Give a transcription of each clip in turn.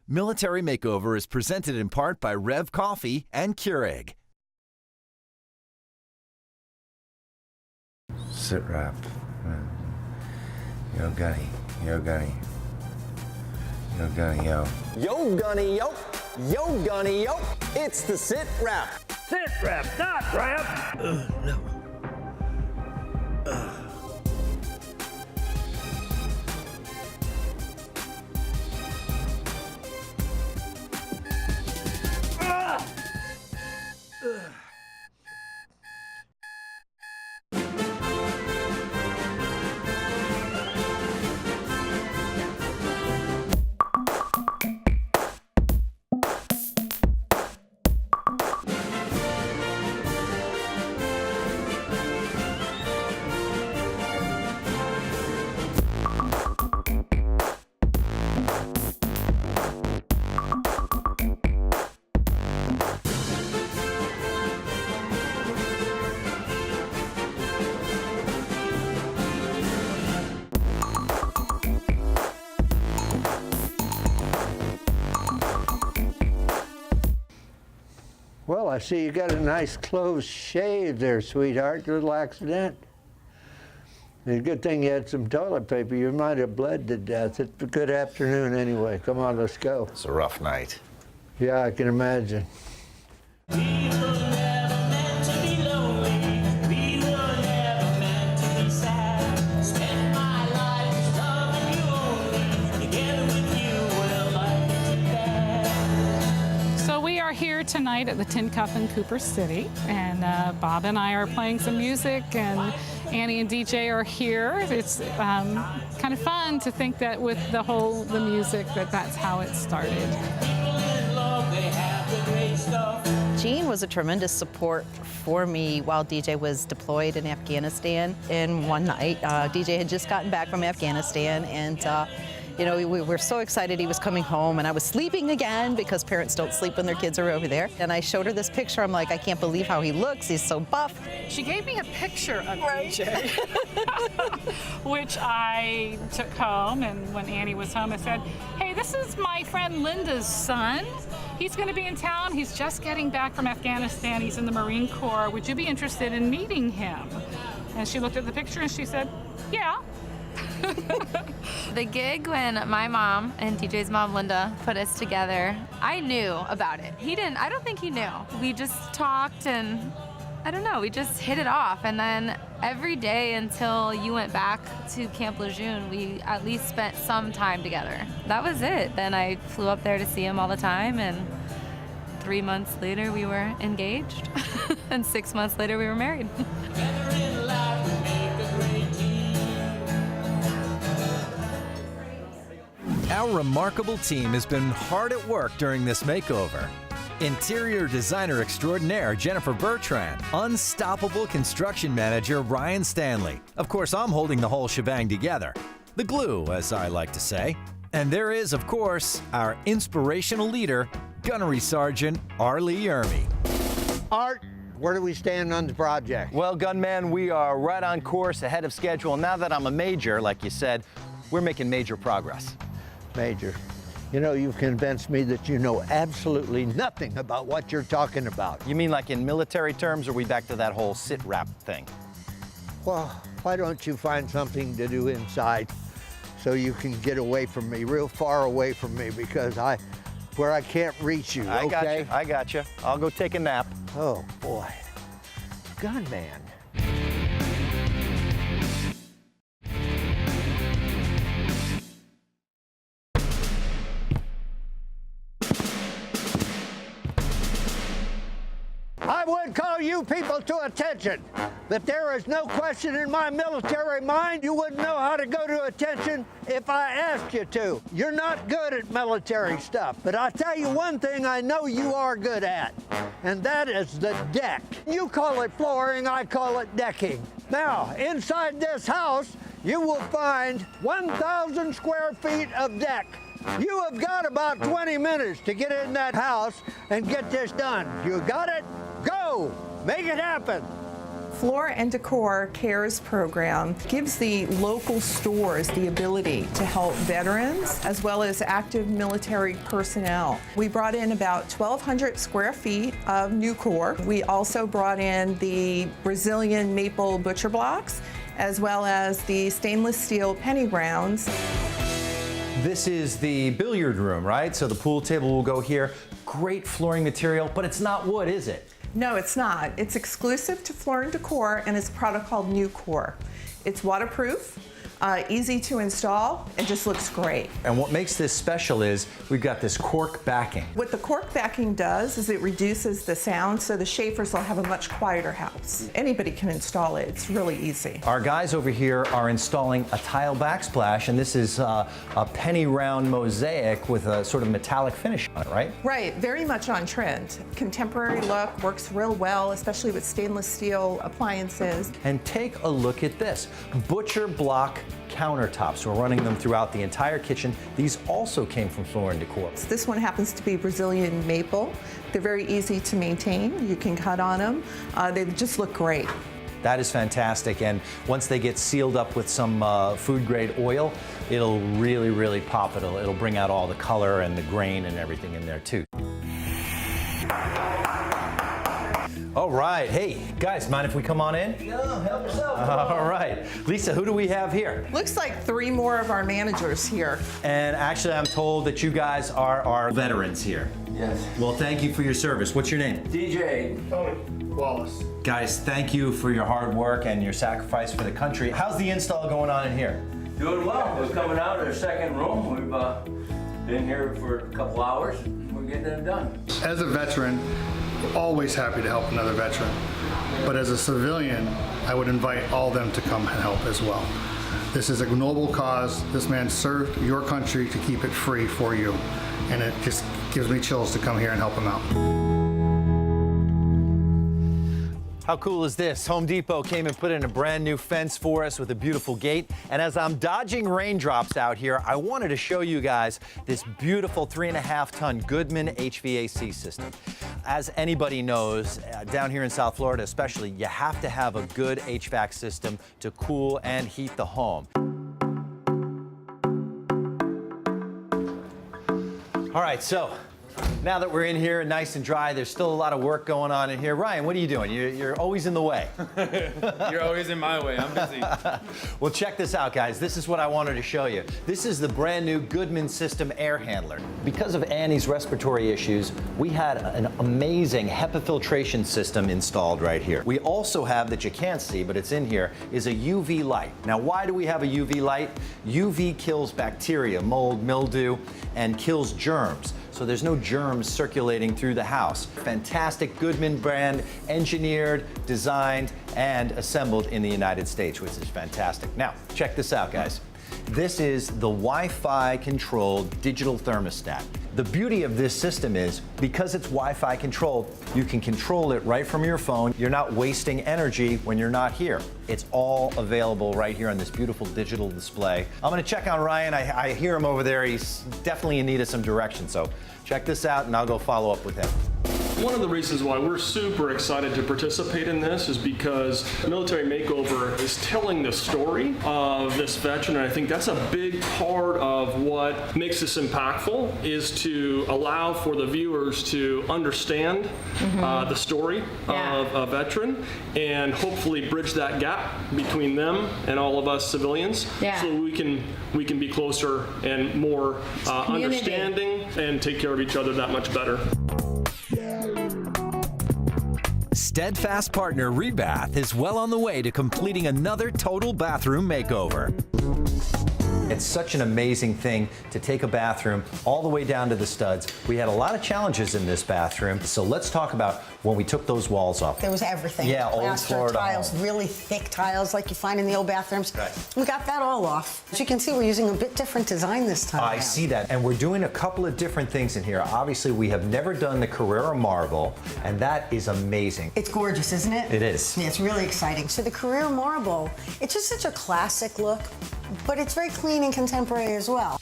Military Makeover is presented in part by Rev Coffee and Keurig. Sit rep. Yo, Gunny. Yo, Gunny. Yo, Gunny, yo. Yo, Gunny, yo. Yo, Gunny, yo. It's the sit rep. Sit rep, not rep. No. Well, I see you got a nice close shave there, sweetheart. Little accident. It's a good thing you had some toilet paper. You might have bled to death. It's a good afternoon anyway. Come on, let's go. It's a rough night. Yeah, I can imagine. Here tonight at the Tin Cup in Cooper City, and Bob and I are playing some music, and Annie and DJ are here. It's kind of fun to think that with the music that's how it started. Gene was a tremendous support for me while DJ was deployed in Afghanistan. And one night, DJ had just gotten back from Afghanistan, and you know, we were so excited he was coming home, and I was sleeping again because parents don't sleep when their kids are over there. And I showed her this picture. I'm like, I can't believe how he looks. He's so buff. She gave me a picture of DJ, which I took home, and when Annie was home, I said, hey, this is my friend Linda's son. He's going to be in town. He's just getting back from Afghanistan. He's in the Marine Corps. Would you be interested in meeting him? And she looked at the picture and she said, yeah. The gig, when my mom and DJ's mom, Linda, put us together, I knew about it. He didn't. I don't think he knew. We just talked, and I don't know, we just hit it off. And then every day until you went back to Camp Lejeune, we at least spent some time together. That was it. Then I flew up there to see him all the time, and 3 months later we were engaged. And 6 months later we were married. Our remarkable team has been hard at work during this makeover. Interior designer extraordinaire Jennifer Bertrand, unstoppable construction manager Ryan Stanley. Of course, I'm holding the whole shebang together. The glue, as I like to say. And there is, of course, our inspirational leader, Gunnery Sergeant Arlie Yermy. Art, where do we stand on the project? Well, Gunman, we are right on course, ahead of schedule. And now that I'm a major, like you said, we're making major progress. Major. You know, you've convinced me that you know absolutely nothing about what you're talking about. You mean like in military terms, or are we back to that whole sit rep thing? Well, why don't you find something to do inside so you can get away from me, real far away from me, because where I can't reach you, okay? I got you. I'll go take a nap. Oh, boy. Gunman. I would call you people to attention that there is no question in my military mind you wouldn't know how to go to attention if I asked you to. You're not good at military stuff, but I'll tell you one thing I know you are good at, and that is the deck. You call it flooring, I call it decking. Now, inside this house, you will find 1,000 square feet of deck. You have got about 20 minutes to get in that house and get this done. You got it? Go! Make it happen! Floor and Decor CARES program gives the local stores the ability to help veterans as well as active military personnel. We brought in about 1,200 square feet of new core. We also brought in the Brazilian maple butcher blocks as well as the stainless steel penny grounds. This is the billiard room, right? So the pool table will go here. Great flooring material, but it's not wood, is it? No, it's not. It's exclusive to Floor and Decor, and it's a product called New Core. It's waterproof, easy to install, and just looks great. And what makes this special is we've got this cork backing. What the cork backing does is it reduces the sound, so the Schaeffers will have a much quieter house. Anybody can install it. It's really easy. Our guys over here are installing a tile backsplash, and this is a penny round mosaic with a sort of metallic finish on it, right? Right, very much on trend. Contemporary look, works real well, especially with stainless steel appliances. And take a look at this. Butcher block countertops. We're running them throughout the entire kitchen. These also came from Floor and Decor. This one happens to be Brazilian maple. They're very easy to maintain. You can cut on them. They just look great. That is fantastic, and once they get sealed up with some food-grade oil, it'll really, really pop. It'll bring out all the color and the grain and everything in there too. All right, hey, guys, mind if we come on in? No, help yourself. All right. Lisa, who do we have here? Looks like 3 more of our managers here. And actually, I'm told that you guys are our veterans here. Yes. Well, thank you for your service. What's your name? DJ. Tony Wallace. Guys, thank you for your hard work and your sacrifice for the country. How's the install going on in here? Doing well. We're coming out of the second room. We've been here for a couple hours. We're getting it done. As a veteran, always happy to help another veteran. But as a civilian, I would invite all them to come and help as well. This is a noble cause. This man served your country to keep it free for you. And it just gives me chills to come here and help him out. How cool is this? Home Depot came and put in a brand new fence for us with a beautiful gate. And as I'm dodging raindrops out here, I wanted to show you guys this beautiful 3.5-ton Goodman HVAC system. As anybody knows, down here in South Florida especially, you have to have a good HVAC system to cool and heat the home. All right, so now that we're in here nice and dry, there's still a lot of work going on in here. Ryan, what are you doing? You're always in the way. You're always in my way. I'm busy. Well, check this out, guys. This is what I wanted to show you. This is the brand new Goodman System air handler. Because of Annie's respiratory issues, we had an amazing HEPA filtration system installed right here. We also have, that you can't see, but it's in here, is a UV light. Now, why do we have a UV light? UV kills bacteria, mold, mildew, and kills germs. So there's no germs circulating through the house. Fantastic Goodman brand, engineered, designed, and assembled in the United States, which is fantastic. Now, check this out, guys. This is the Wi-Fi controlled digital thermostat. The beauty of this system is, because it's Wi-Fi controlled, you can control it right from your phone. You're not wasting energy when you're not here. It's all available right here on this beautiful digital display. I'm gonna check on Ryan. I hear him over there. He's definitely in need of some direction. So check this out and I'll go follow up with him. One of the reasons why we're super excited to participate in this is because Military Makeover is telling the story of this veteran, and I think that's a big part of what makes this impactful, is to allow for the viewers to understand the story of a veteran and hopefully bridge that gap between them and all of us civilians, so we can be closer and more understanding and take care of each other that much better. Steadfast partner Rebath is well on the way to completing another total bathroom makeover. It's such an amazing thing to take a bathroom all the way down to the studs. We had a lot of challenges in this bathroom, so let's talk about when we took those walls off. There was everything. Yeah, old Plaster Florida tiles, home. really thick tiles like you find in the old bathrooms. Right. We got that all off. As you can see, we're using a bit different design this time. I see that, and we're doing a couple of different things in here. Obviously, we have never done the Carrera marble, and that is amazing. It's gorgeous, isn't it? It is. Yeah, it's really exciting. So the Carrera marble, it's just such a classic look, but it's very clean and contemporary as well.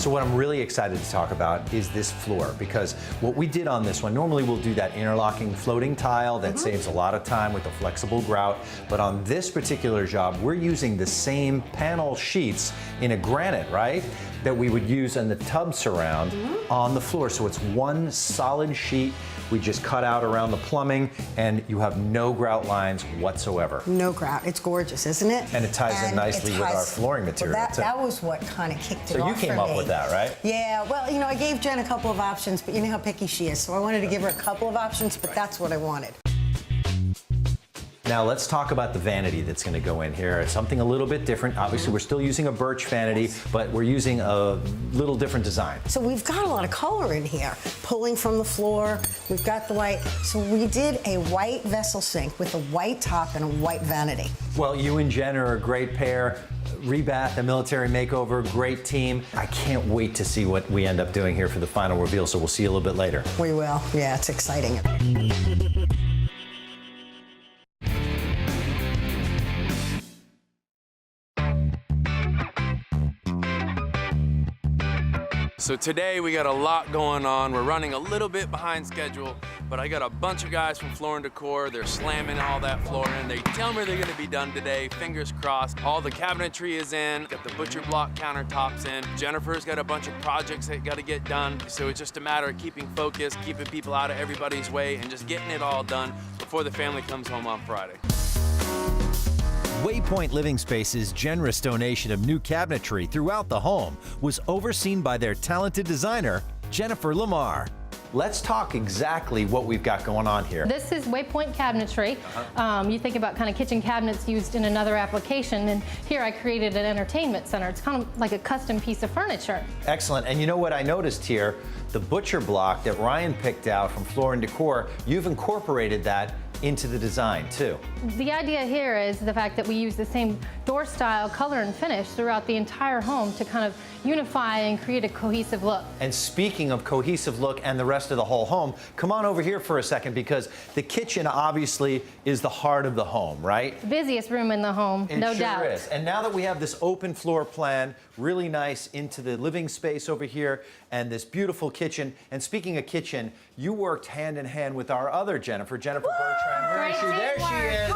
So what I'm really excited to talk about is this floor, because what we did on this one, normally we'll do that interlocking floating tile that saves a lot of time with a flexible grout, but on this particular job, we're using the same panel sheets in a granite, right, that we would use in the tub surround on the floor. So it's one solid sheet. We just cut out around the plumbing, and you have no grout lines whatsoever. No grout. It's gorgeous, isn't it? And it ties in nicely with our flooring material. Well, too. that was what kind of kicked it So off you came for up me. with that, right? Yeah, well, you know, I gave Jen a couple of options, but you know how picky she is, so I wanted to give her a couple of options, but that's what I wanted. Now let's talk about the vanity that's going to go in here. It's something a little bit different. Obviously, we're still using a birch vanity, but we're using a little different design. So we've got a lot of color in here, pulling from the floor. We've got the white. So we did a white vessel sink with a white top and a white vanity. Well, you and Jen are a great pair. Rebath, a Military Makeover, great team. I can't wait to see what we end up doing here for the final reveal, so we'll see you a little bit later. We will. Yeah, it's exciting. So today we got a lot going on. We're running a little bit behind schedule, but I got a bunch of guys from Floor and Decor. They're slamming all that floor in. They tell me they're gonna be done today, fingers crossed. All the cabinetry is in, got the butcher block countertops in. Jennifer's got a bunch of projects that gotta get done. So it's just a matter of keeping focused, keeping people out of everybody's way, and just getting it all done before the family comes home on Friday. Waypoint Living Space's generous donation of new cabinetry throughout the home was overseen by their talented designer, Jennifer LeMarr. Let's talk exactly what we've got going on here. This is Waypoint Cabinetry. You think about kind of kitchen cabinets used in another application, and here I created an entertainment center. It's kind of like a custom piece of furniture. Excellent. And you know what I noticed here? The butcher block that Ryan picked out from Floor and Decor, you've incorporated that into the design too. The idea here is the fact that we use the same door style, color, and finish throughout the entire home to kind of unify and create a cohesive look. And speaking of cohesive look and the rest of the whole home, come on over here for a second, because the kitchen obviously is the heart of the home, right? The busiest room in the home, no doubt. It sure is. And now that we have this open floor plan, really nice into the living space over here and this beautiful kitchen. And speaking of kitchen, you worked hand in hand with our other Jennifer Bertrand. Where is she? There she is.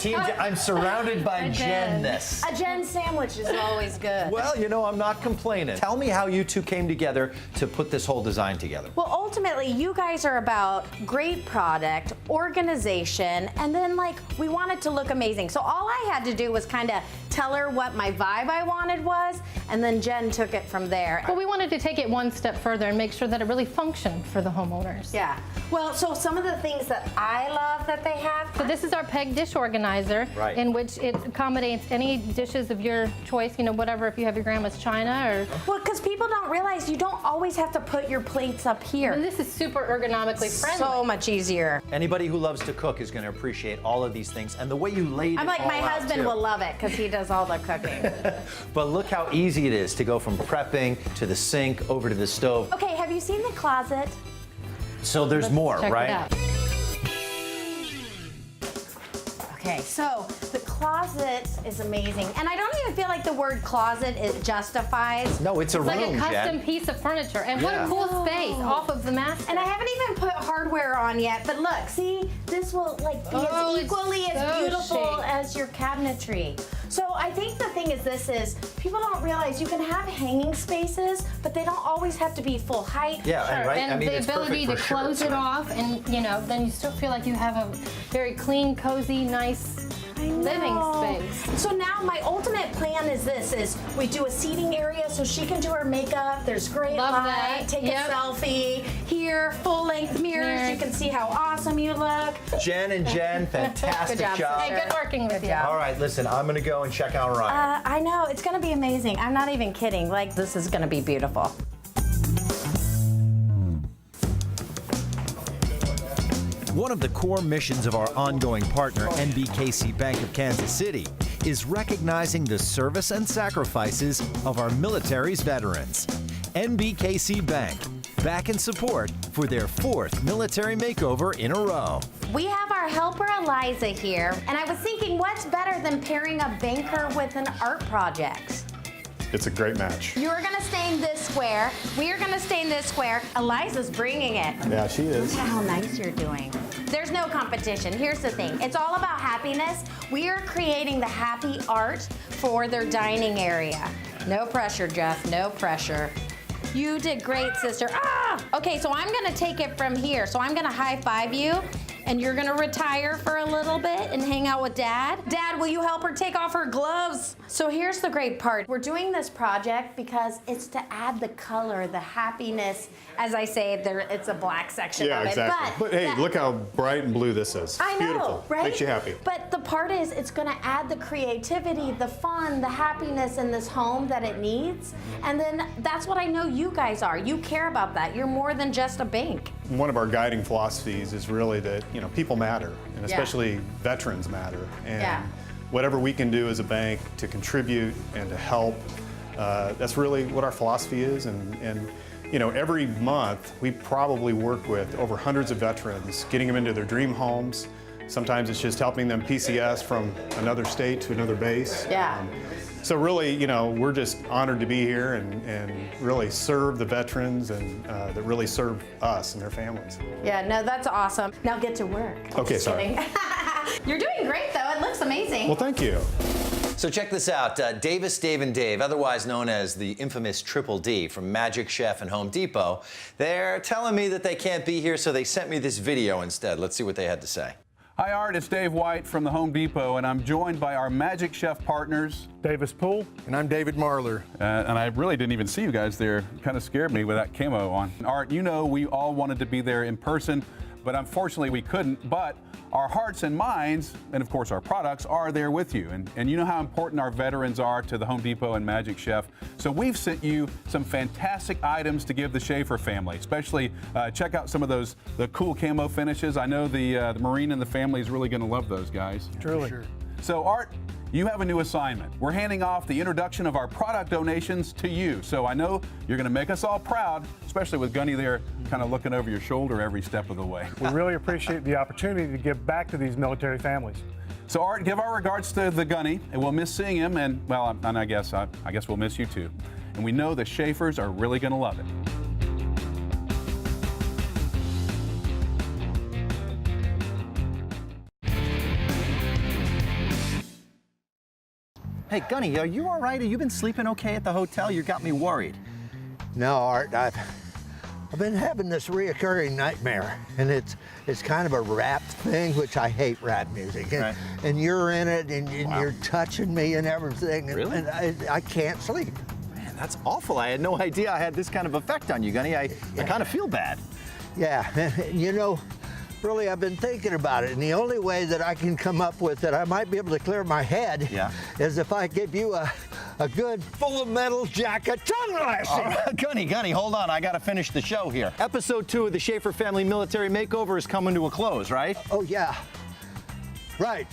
Team, I'm surrounded by Jen-ness. A Jen sandwich is always good. Well, you know, I'm not complaining. Tell me how you two came together to put this whole design together. Well, ultimately, you guys are about great product, organization, and then like we want it to look amazing. So all I had to do was kind of tell her what my vibe I wanted was, and then Jen took it from there. Well, we wanted to take it one step further and make sure that it really functioned for the homeowners. Yeah. Well, so some of the things that I love that they have. So this is our peg dish organizer, Right. in which it accommodates any dishes of your choice, you know, whatever, if you have your grandma's china or... Well, because people don't realize you don't always have to put your plates up here. And this is super ergonomically friendly. So much easier. Anybody who loves to cook is going to appreciate all of these things, and the way you laid I'm it like, all my out, husband too. will love it because he does all the cooking. But look how easy it is to go from prepping to the sink over to the stove. Okay, have you seen the closet? So there's more, check it right? out. Okay, so the closet is amazing. And I don't even feel like the word closet it justifies. No, it's a It's like room, a custom Jen. piece of furniture. And what Yeah. a cool space off of the master. And I haven't even put hardware on yet, but look, see, this will like be Oh, as it's equally as so beautiful chic. as your cabinetry. So I think the thing is people don't realize you can have hanging spaces, but they don't always have to be full height. Yeah, and right, And I mean, the it's ability to perfect for close shirts, it right? off, and you know, then you still feel like you have a very clean, cozy, nice living space. So now my ultimate plan is we do a seating area so she can do her makeup. There's great Love light, that. take Yep. a selfie. Here, full-length mirrors. You can see how awesome you look. Jen and Jen, fantastic Good job. Hey, good working with you. All right, listen, I'm going to go and check out Ryan. I know, it's gonna be amazing. I'm not even kidding. Like, this is gonna be beautiful. One of the core missions of our ongoing partner, NBKC Bank of Kansas City, is recognizing the service and sacrifices of our military's veterans. NBKC Bank, back in support for their 4th military makeover in a row. We have our helper Eliza here, and I was thinking what's better than pairing a banker with an art project? it's a great match. You're gonna stain this square. We are gonna stain this square. Eliza's bringing it. Yeah, she is. Look at how nice you're doing. There's no competition. Here's the thing. It's all about happiness. We are creating the happy art for their dining area. No pressure, Jeff. No pressure. You did great, sister. Ah! Okay, so I'm gonna take it from here. So I'm gonna high five you, and you're gonna retire for a little bit and hang out with Dad. Dad, will you help her take off her gloves? So here's the great part. We're doing this project because it's to add the color, the happiness. As I say, it's a black section Yeah, of it. exactly. But hey, look how bright and blue this is. I know, Beautiful. right? Makes you happy. But the part is, it's gonna add the creativity, the fun, the happiness in this home that it needs. And then that's what I know you guys are. You care about that. You're more than just a bank. One of our guiding philosophies is really that, you know, people matter, and especially veterans matter. And whatever we can do as a bank to contribute and to help, that's really what our philosophy is. And you know, every month we probably work with over hundreds of veterans, getting them into their dream homes. Sometimes it's just helping them PCS from another state to another base. Yeah. So really, you know, we're just honored to be here and really serve the veterans and that really serve us and their families. Yeah, no, that's awesome. Now get to work. Okay, Just sorry. kidding. You're doing great, though. It looks amazing. Well, thank you. So check this out. Davis, Dave, and Dave, otherwise known as the infamous Triple D from Magic Chef and Home Depot, they're telling me that they can't be here, so they sent me this video instead. Let's see what they had to say. Hi Art, it's Dave White from the Home Depot, and I'm joined by our Magic Chef partners, Davis Poole. And I'm David Marler. And I really didn't even see you guys there. Kind of scared me with that camo on. Art, you know we all wanted to be there in person, but unfortunately we couldn't. But our hearts and minds, and of course our products, are there with you. And you know how important our veterans are to the Home Depot and Magic Chef. So we've sent you some fantastic items to give the Shafer family. Especially check out some of the cool camo finishes. I know the Marine and the family is really going to love those guys. Truly. Sure. So Art, you have a new assignment. We're handing off the introduction of our product donations to you. So I know you're going to make us all proud, especially with Gunny there kind of looking over your shoulder every step of the way. We really appreciate the opportunity to give back to these military families. So Art, give our regards to the Gunny, and we'll miss seeing him, and well, and I guess we'll miss you too. And we know the Schaeffers are really going to love it. Hey, Gunny, are you all right? Have you been sleeping okay at the hotel? You got me worried. No, Art, I've been having this reoccurring nightmare, and it's kind of a rap thing, which I hate rap music. And, and you're in it, and you're touching me and everything, and, Really? and I can't sleep. Man, that's awful. I had no idea I had this kind of effect on you, Gunny. I kind of feel bad. Yeah, you know, really, I've been thinking about it, and the only way that I can come up with that I might be able to clear my head is if I give you a good full of metal jacket tongue lashing. Gunny, hold on. I got to finish the show here. Episode 2 of the Schaeffer Family Military Makeover is coming to a close, right? Oh, yeah. Right.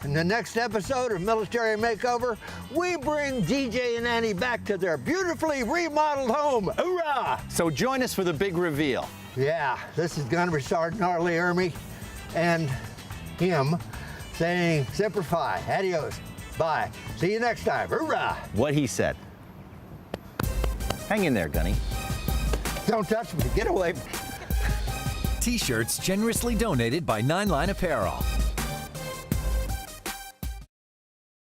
In the next episode of Military Makeover, we bring DJ and Annie back to their beautifully remodeled home. Hoorah! So join us for the big reveal. Yeah, this is Gunnery Sergeant Harley Ermy and him saying Semper Fi, adios, bye. See you next time, hoorah! What he said. Hang in there, Gunny. Don't touch me, get away. T-shirts generously donated by 9 Line Apparel.